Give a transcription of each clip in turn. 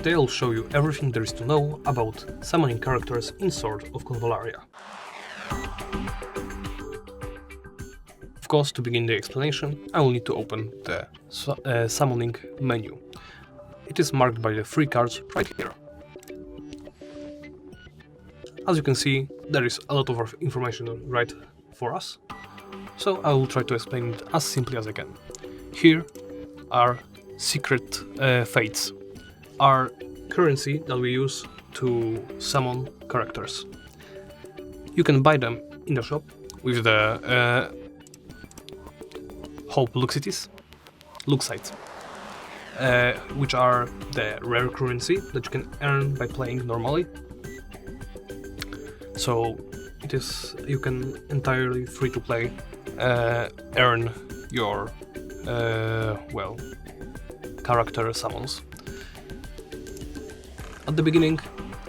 they'll show you everything there is to know about summoning characters in Sword of Convallaria. Of course, to begin the explanation, I will need to open the summoning menu. It is marked by the 3 cards right here. As you can see, there is a lot of information right for us, so I will try to explain it as simply as I can. Here are secret fates, are currency that we use to summon characters. You can buy them in the shop with the Hope Luxities, which are the rare currency that you can earn by playing normally. So you can entirely free to play earn your character summons. At the beginning,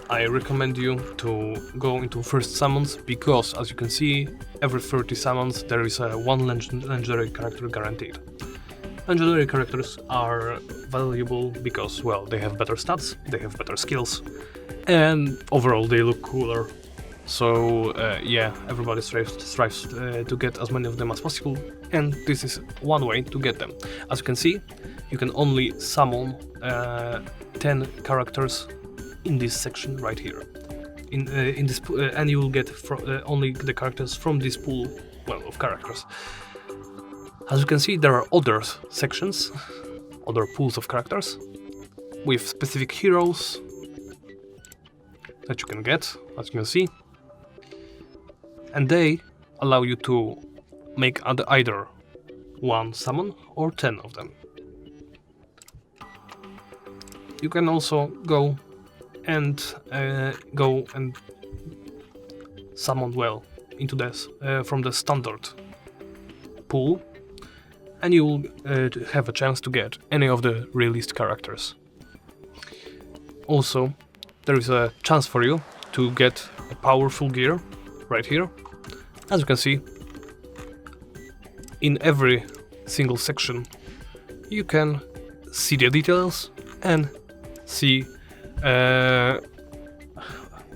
I recommend you to go into first summons because, as you can see, every 30 summons there is one legendary character guaranteed. Legendary characters are valuable because, well, they have better stats, they have better skills, and overall they look cooler. So yeah, everybody strives to get as many of them as possible, and this is one way to get them. As you can see, you can only summon 10 characters in this section right here. In this and you will get only the characters from this pool, well, of characters. As you can see, there are other sections, other pools of characters with specific heroes that you can get, as you can see. And they allow you to make either one summon or 10 of them. You can also go and summon into this from the standard pool, and you will have a chance to get any of the released characters. Also, there is a chance for you to get a powerful gear right here. As you can see, in every single section you can see the details and see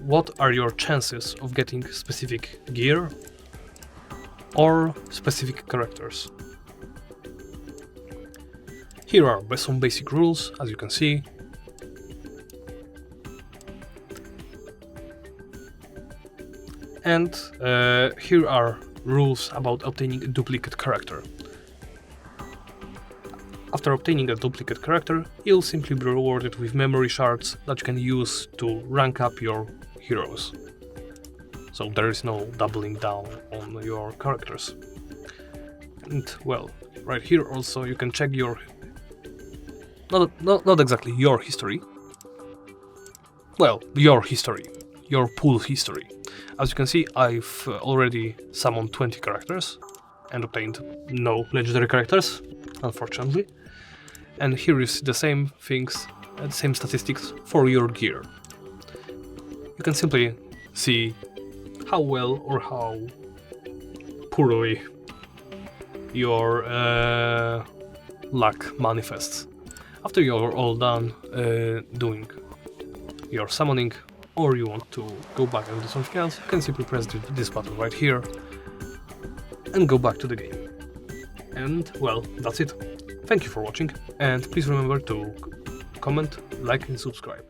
what are your chances of getting specific gear or specific characters. Here are some basic rules, as you can see. And here are rules about obtaining a duplicate character. After obtaining a duplicate character, you'll simply be rewarded with memory shards that you can use to rank up your heroes. So there is no doubling down on your characters. And well, right here also you can check your not exactly your history. Well, your history, your pool history. As you can see, I've already summoned 20 characters and obtained no legendary characters, unfortunately. And here is the same things, the same statistics for your gear. You can simply see how well or how poorly your luck manifests. After you're all done doing your summoning, or you want to go back and do something else, you can simply press this button right here and go back to the game. And well, that's it. Thank you for watching, and please remember to comment, like and subscribe.